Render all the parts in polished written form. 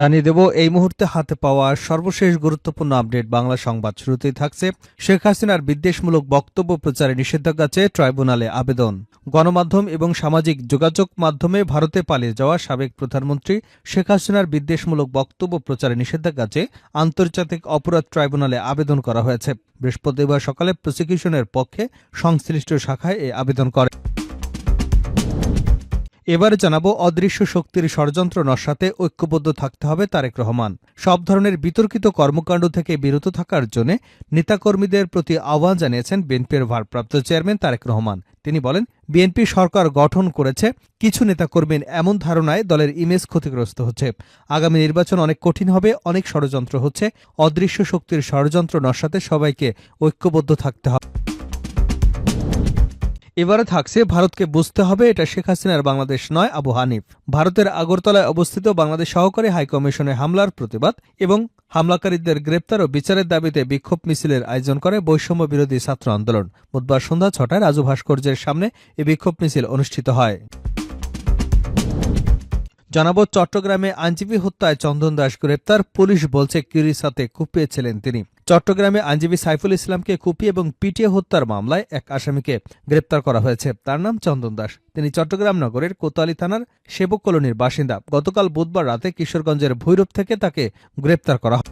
জানিয়ে দেব এই মুহূর্তে হাতে পাওয়া সর্বশেষ গুরুত্বপূর্ণ আপডেট বাংলা সংবাদ। শুরুতেই থাকছে শেখ হাসিনার বিদ্বেষমূলক বক্তব্য প্রচারে নিষেধাজ্ঞা চেয়ে ট্রাইব্যুনালে আবেদন। গণমাধ্যম এবং সামাজিক যোগাযোগ মাধ্যমে ভারতে পালিয়ে যাওয়া সাবেক প্রধানমন্ত্রী শেখ হাসিনার বিদ্বেষমূলক বক্তব্য প্রচারে নিষেধাজ্ঞা চেয়ে আন্তর্জাতিক অপরাধ ট্রাইব্যুনালে আবেদন করা হয়েছে। বৃহস্পতিবার সকালে প্রসিকিউশনের পক্ষে সংশ্লিষ্ট শাখায় এই আবেদন করে। এবারে জানাবো অদৃশ্য শক্তির ষড়যন্ত্র নস্যাতে ঐক্যবদ্ধ থাকতে হবে তারেক রহমান। সব ধরনের বিতর্কিত কর্মকাণ্ড থেকে বিরত থাকার জন্য নেতাকর্মীদের প্রতি আহ্বান জানিয়েছেন বিএনপির ভারপ্রাপ্ত চেয়ারম্যান তারেক রহমান। তিনি বলেন, বিএনপি সরকার গঠন করেছে, কিছু নেতাকর্মীর এমন ধারণায় দলের ইমেজ ক্ষতিগ্রস্ত হচ্ছে। আগামী নির্বাচন অনেক কঠিন হবে, অনেক ষড়যন্ত্র হচ্ছে। অদৃশ্য শক্তির ষড়যন্ত্র নস্যাতে সবাইকে ঐক্যবদ্ধ থাকতে হবে। এবারে থাকছে ভারতকে বুঝতে হবে এটা শেখ হাসিনার বাংলাদেশ নয় আবু হানিফ। ভারতের আগরতলায় অবস্থিত বাংলাদেশ সহকারী হাইকমিশনে হামলার প্রতিবাদ এবং হামলাকারীদের গ্রেপ্তার ও বিচারের দাবিতে বিক্ষোভ মিছিলের আয়োজন করে বৈষম্য বিরোধী ছাত্র আন্দোলন। বুধবার সন্ধ্যা ৬টায় রাজু ভাস্কর্যের সামনে এই বিক্ষোভ মিছিল অনুষ্ঠিত হয়। জানাবো চট্টগ্রামে আইনজীবী হত্যায় চন্দন দাস গ্রেপ্তার। পুলিশ বলছে কিরিসাতে কুপিয়েছিলেন তিনি। চট্টগ্রামে আইনজীবী সাইফুল ইসলামকে কুপিয়ে এবং পিটিয়ে হত্যার মামলায় এক আসামিকে গ্রেপ্তার করা হয়েছে। তার নাম চন্দন দাস। তিনি চট্টগ্রাম নগরের কোতোয়ালি থানার সেবক কলোনির বাসিন্দা। গতকাল বুধবার রাতে কিশোরগঞ্জের ভৈরব থেকে তাকে গ্রেপ্তার করা হয়।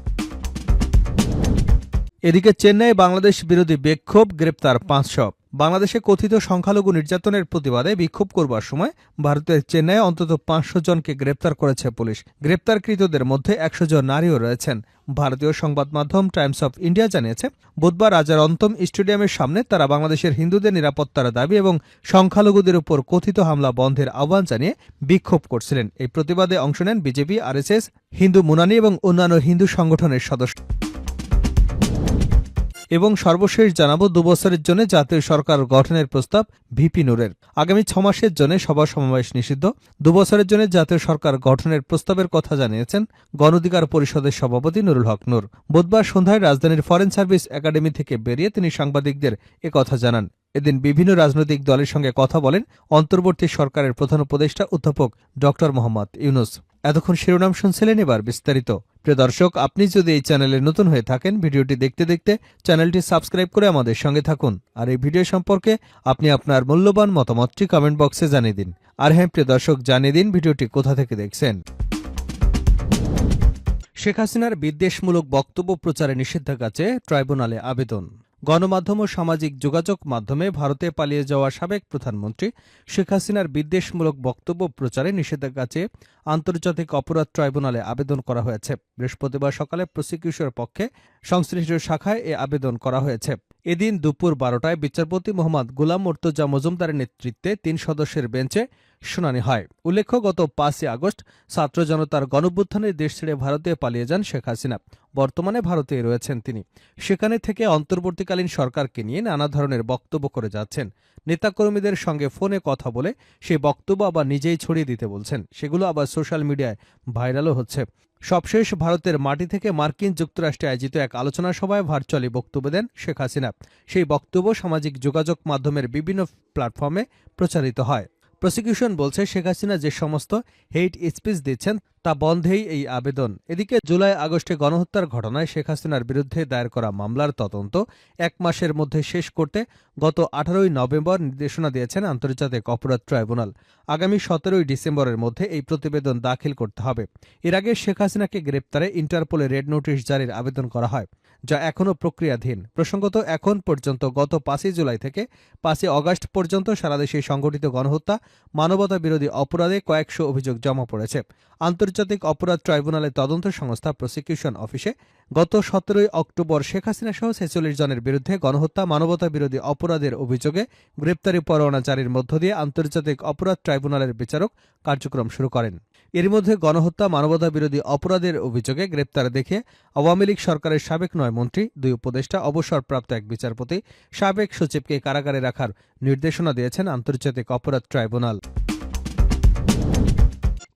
এদিকে চেন্নাইয়ে বাংলাদেশ বিরোধী বিক্ষোভ, গ্রেপ্তার ৫০০। বাংলাদেশে কথিত সংখ্যালঘু নির্যাতনের প্রতিবাদে বিক্ষোভ করবার সময় ভারতের চেন্নাইয়ে অন্তত ৫০০ জনকে গ্রেপ্তার করেছে পুলিশ। গ্রেপ্তারকৃতদের মধ্যে ১০০ জন নারীও রয়েছেন। ভারতীয় সংবাদ মাধ্যম টাইমস অফ ইন্ডিয়া জানিয়েছে, বুধবার রাজার অন্তম স্টেডিয়ামের সামনে তারা বাংলাদেশের হিন্দুদের নিরাপত্তার দাবি এবং সংখ্যালঘুদের উপর কথিত হামলা বন্ধের আহ্বান জানিয়ে বিক্ষোভ করছিলেন। এই প্রতিবাদে অংশ নেন বিজেপি, আরএসএস, হিন্দু মুনানি এবং অন্যান্য হিন্দু সংগঠনের সদস্য। এবং সর্বশেষ জানাবো ২ বছরের জন্য জাতীয় সরকার গঠনের প্রস্তাব ভিপি নূরের। আগামী ৬ মাসের জন্য সভা সমাবেশ নিষিদ্ধ। ২ বছরের জন্য জাতীয় সরকার গঠনের প্রস্তাবের কথা জানিয়েছেন গণ অধিকার পরিষদের সভাপতি নুরুল হক নূর। বুধবার সন্ধ্যায় রাজধানীর ফরেন সার্ভিস একাডেমি থেকে বেরিয়ে তিনি সাংবাদিকদের একথা জানান। এদিন বিভিন্ন রাজনৈতিক দলের সঙ্গে কথা বলেন অন্তর্বর্তী সরকারের প্রধান উপদেষ্টা অধ্যাপক ড মোহাম্মদ ইউনূস। এতক্ষণ শিরোনাম শুনছিলেন, এবার বিস্তারিত। প্রিয় দর্শক, আপনি যদি এই চ্যানেলে নতুন হয়ে থাকেন, ভিডিওটি দেখতে দেখতে চ্যানেলটি সাবস্ক্রাইব করে আমাদের সঙ্গে থাকুন। আর এই ভিডিও সম্পর্কে আপনি আপনার মূল্যবান মতামতটি কমেন্ট বক্সে জানিয়ে দিন। আর হ্যাঁ প্রিয় দর্শক, জানিয়ে দিন ভিডিওটি কোথা থেকে দেখছেন। শেখ হাসিনার বিদ্বেষমূলক বক্তব্য প্রচারে নিষেধাজ্ঞা চেয়ে ট্রাইব্যুনালে আবেদন। গণমাধ্যম ও সামাজিক যোগাযোগ মাধ্যমে ভারতে পালিয়ে যাওয়া সাবেক প্রধানমন্ত্রী শেখ হাসিনার বিদ্বেষমূলক বক্তব্য প্রচারে নিষেধাজ্ঞা চেয়ে আন্তর্জাতিক অপরাধ ট্রাইব্যুনালে আবেদন করা হয়েছে। বৃহস্পতিবার সকালে প্রসিকিউশনের পক্ষে সংশ্লিষ্ট শাখায় এ আবেদন করা হয়েছে। এদিন দুপুর ১২টায় বিচারপতি মোহাম্মদ গোলাম মুর্তজা মজুমদারের নেতৃত্বে ৩ সদস্যের বেঞ্চে শুনানি হয়। উল্লেখ্য, গত ৫ই আগস্ট ছাত্র জনতার গণঅভ্যুত্থানে দেশ ছেড়ে ভারতে পালিয়ে যান শেখ হাসিনা। বর্তমানে ভারতেই রয়েছেন তিনি। সেখানে থেকে অন্তর্বর্তীকালীন সরকারকে নিয়ে নানা ধরনের বক্তব্য করে যাচ্ছেন। নেতাকর্মীদের সঙ্গে ফোনে কথা বলে সেই বক্তব্য আবার নিজেই ছড়িয়ে দিতে বলছেন। সেগুলো আবার সোশ্যাল মিডিয়ায় ভাইরালও হচ্ছে। সবশেষ ভারতের মাটি থেকে মার্কিন যুক্তরাষ্ট্রে আয়োজিত এক আলোচনা সভায় ভার্চুয়ালি বক্তব্য দেন শেখ হাসিনা। সেই বক্তব্য সামাজিক যোগাযোগ মাধ্যমের বিভিন্ন প্ল্যাটফর্মে প্রচারিত হয়। প্রসিকিউশন বলছে, শেখ হাসিনা যে সমস্ত হেইট স্পিচ দিচ্ছেন তা বন্ধেই এই আবেদন। এদিকে জুলাই আগস্টে গণহত্যার ঘটনায় শেখ হাসিনার বিরুদ্ধে দায়ের করা মামলার তদন্ত ১ মাসের মধ্যে শেষ করতে গত ১৮ই নভেম্বর নির্দেশনা দিয়েছেন আন্তর্জাতিক অপরাধ ট্রাইব্যুনাল। আগামী ১৭ই ডিসেম্বরের মধ্যে এই প্রতিবেদন দাখিল করতে হবে। এর আগে শেখ হাসিনাকে গ্রেপ্তারে ইন্টারপোলে রেড নোটিশ জারির আবেদন করা হয়, যা এখনও প্রক্রিয়াধীন। প্রসঙ্গত, এখন পর্যন্ত গত ৫ই জুলাই থেকে ৫ই আগস্ট পর্যন্ত সারাদেশে সংঘটিত গণহত্যা, মানবতা বিরোধী অপরাধে কয়েকশো অভিযোগ জমা পড়েছে। আন্তর্জাতিক অপরাধ ট্রাইব্যুনালের তদন্ত সংস্থা প্রসিকিউশন অফিসে গত ১৭ই অক্টোবর শেখ হাসিনা সহ ৪৬ জনের বিরুদ্ধে গণহত্যা, মানবতা বিরোধী অপরাধের অভিযোগে গ্রেপ্তারি পরোয়ানা জারির মধ্য দিয়ে আন্তর্জাতিক অপরাধ ট্রাইব্যুনালের বিচারক কার্যক্রম শুরু করেন। এর মধ্যে গণহত্যা, মানবতা বিরোধী অপরাধের অভিযোগে গ্রেপ্তার দেখে আওয়ামী লীগ সরকারের সাবেক ৯ মন্ত্রী, ২ উপদেষ্টা, অবসরপ্রাপ্ত এক বিচারপতি, সাবেক সচিবকে কারাগারে রাখার নির্দেশনা দিয়েছেন আন্তর্জাতিক অপরাধ ট্রাইব্যুনাল।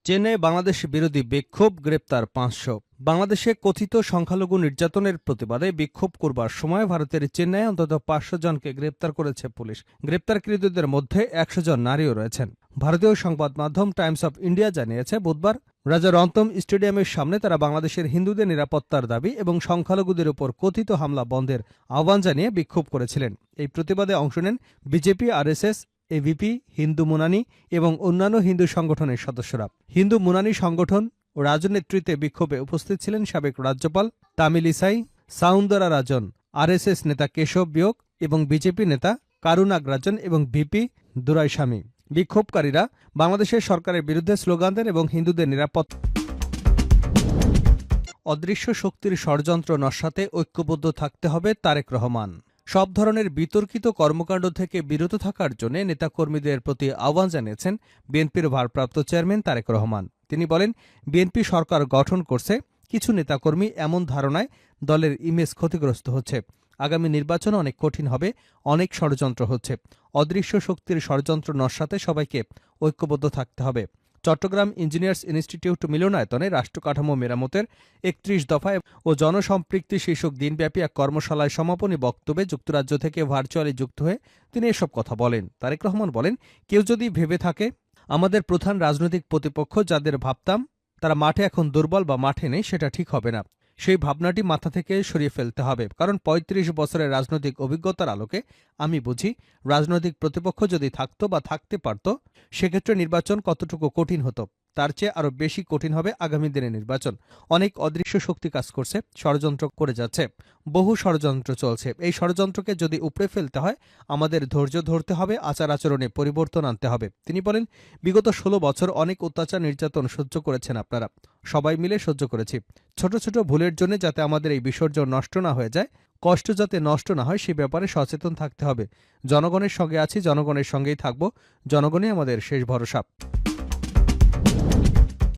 চেন্নাই বাংলাদেশ বিরোধী বিক্ষোভ, গ্রেপ্তার ৫০০। বাংলাদেশে কথিত সংখ্যালঘু নির্যাতনের প্রতিবাদে বিক্ষোভ করবার সময় ভারতের চেন্নাইয়ে অন্তত ৫০০ জনকে গ্রেপ্তার করেছে পুলিশ। গ্রেপ্তারকৃতদের মধ্যে ১০০ জন নারীও রয়েছেন। ভারতীয় সংবাদ মাধ্যম টাইমস অফ ইন্ডিয়া জানিয়েছে, বুধবার রাজা রন্তম স্টেডিয়ামের সামনে তারা বাংলাদেশের হিন্দুদের নিরাপত্তার দাবি এবং সংখ্যালঘুদের উপর কথিত হামলা বন্ধের আহ্বান জানিয়ে বিক্ষোভ করেছিলেন। এই প্রতিবাদে অংশ নেন বিজেপি, আরএসএস, এবিপি, হিন্দু মুনানি এবং অন্যান্য হিন্দু সংগঠনের সদস্যরা। হিন্দু মুনানি সংগঠন ও রাজনেতৃত্বে বিক্ষোভে উপস্থিত ছিলেন সাবেক রাজ্যপাল তামিলিসাই সাউন্দরারাজন, আরএসএস নেতা কেশব বিয়োগ এবং বিজেপি নেতা কারুনাগরাজন এবং ভিপি দুরাইস্বামী। বিক্ষোভকারীরা বাংলাদেশের সরকারের বিরুদ্ধে স্লোগান দেন এবং হিন্দুদের নিরাপত্তা অদৃশ্য শক্তির ষড়যন্ত্র নস্যাতে ঐক্যবদ্ধ থাকতে হবে তারেক রহমান। সব ধরনের বিতর্কিত কর্মকাণ্ড থেকে বিরত থাকার জন্য নেতাকর্মীদের প্রতি আহ্বান জানিয়েছেন বিএনপির ভারপ্রাপ্ত চেয়ারম্যান তারেক রহমান। তিনি বলেন, বিএনপি সরকার গঠন করছে, কিছু নেতাকর্মী এমন ধারণায় দলের ইমেজ ক্ষতিগ্রস্ত হচ্ছে। আগামী নির্বাচন অনেক কঠিন হবে, অনেক ষড়যন্ত্র হচ্ছে। অদৃশ্য শক্তির ষড়যন্ত্র নস্যাতে সবাইকে ঐক্যবদ্ধ থাকতে হবে। চট্টগ্রাম ইঞ্জিনিয়ার্স ইনস্টিটিউট মিলনায়তনে রাষ্ট্রকাঠামো মেরামতের ৩১ দফা ও জনসম্পৃক্তি শীর্ষক দিনব্যাপী এক কর্মশালায় সমাপনী বক্তব্যে যুক্তরাজ্য থেকে ভার্চুয়ালি যুক্ত হয়ে তিনি এসব কথা বলেন। তারেক রহমান বলেন, কেউ যদি ভেবে থাকে আমাদের প্রধান রাজনৈতিক প্রতিপক্ষ যাদের ভাবতাম তারা মাঠে এখন দুর্বল বা মাঠে নেই, সেটা ঠিক হবে না। সেই ভাবনাটি মাথা থেকে সরিয়ে ফেলতে হবে, কারণ ৩৫ বছরের রাজনৈতিক অভিজ্ঞতার আলোকে আমি বুঝি রাজনৈতিক প্রতিপক্ষ যদি থাকতো বা থাকতে পারত সেক্ষেত্রে নির্বাচন কতটুকু কঠিন হতো। তার চেয়ে আরও বেশি কঠিন হবে আগামী দিনের নির্বাচন। অনেক অদৃশ্য শক্তি কাজ করছে, ষড়যন্ত্র করে যাচ্ছে, বহু ষড়যন্ত্র চলছে। এই ষড়যন্ত্রকে যদি উপড়ে ফেলতে হয় আমাদের ধৈর্য ধরতে হবে, আচার আচরণে পরিবর্তন আনতে হবে। তিনি বলেন, বিগত ১৬ বছর অনেক অত্যাচার নির্যাতন সহ্য করেছেন আপনারা, সবাই মিলে সহ্য করেছি। ছোট ছোট ভুলের জন্য যাতে আমাদের এই বিসর্জন নষ্ট না হয়ে যায়, কষ্ট যাতে নষ্ট না হয় সে ব্যাপারে সচেতন থাকতে হবে। জনগণের সঙ্গে আছি, জনগণের সঙ্গেই থাকব, জনগণই আমাদের শেষ ভরসা।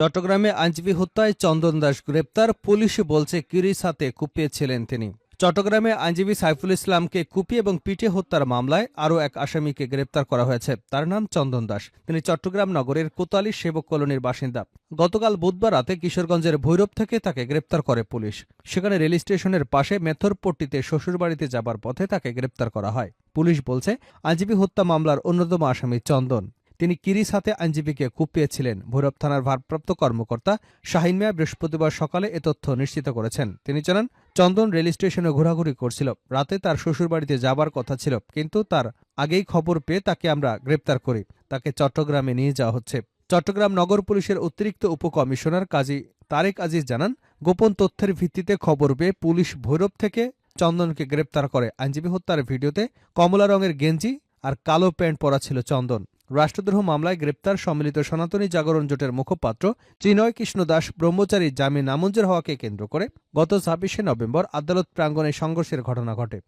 চট্টগ্রামে আইনজীবী হত্যায় চন্দন দাস গ্রেপ্তার, পুলিশ বলছে কিরিস হাতে কুপিয়েছিলেন তিনি। চট্টগ্রামে আইনজীবী সাইফুল ইসলামকে কুপিয়ে এবং পিটিয়ে হত্যার মামলায় আরও এক আসামিকে গ্রেপ্তার করা হয়েছে। তার নাম চন্দন দাস। তিনি চট্টগ্রাম নগরের কোতালি সেবক কলোনির বাসিন্দা। গতকাল বুধবার রাতে কিশোরগঞ্জের ভৈরব থেকে তাকে গ্রেপ্তার করে পুলিশ। সেখানে রেল স্টেশনের পাশে মেথরপট্টিতে শ্বশুরবাড়িতে যাবার পথে তাকে গ্রেপ্তার করা হয়। পুলিশ বলছে, আইনজীবী হত্যা মামলার অন্যতম আসামি চন্দন। তিনি কিরিস হাতে আইনজীবীকে কুপিয়েছিলেন। ভৈরব থানার ভারপ্রাপ্ত কর্মকর্তা শাহিন মিয়া বৃহস্পতিবার সকালে এ তথ্য নিশ্চিত করেছেন। তিনি জানান, চন্দন রেল স্টেশনে ঘোরাঘুরি করছিল। রাতে তার শ্বশুরবাড়িতে যাবার কথা ছিল, কিন্তু তার আগেই খবর পেয়ে তাকে আমরা গ্রেপ্তার করি। তাকে চট্টগ্রামে নিয়ে যাওয়া হচ্ছে। চট্টগ্রাম নগর পুলিশের অতিরিক্ত উপকমিশনার কাজী তারেক আজিজ জানান, গোপন তথ্যের ভিত্তিতে খবর পেয়ে পুলিশ ভৈরব থেকে চন্দনকে গ্রেপ্তার করে। আইনজীবী হত্যার ভিডিওতে কমলা রঙের গেঞ্জি আর কালো প্যান্ট পরা ছিল চন্দন। রাষ্ট্রদ্রোহ মামলায় গ্রেপ্তার সম্মিলিত সনাতনী জাগরণ জোটের মুখপাত্র চিনয় কৃষ্ণ দাস ব্রহ্মচারীর জামিন নামঞ্জুর হওয়াকে কেন্দ্র করে গত ২৬শে নভেম্বর আদালত প্রাঙ্গণে সংঘর্ষের ঘটনা ঘটে।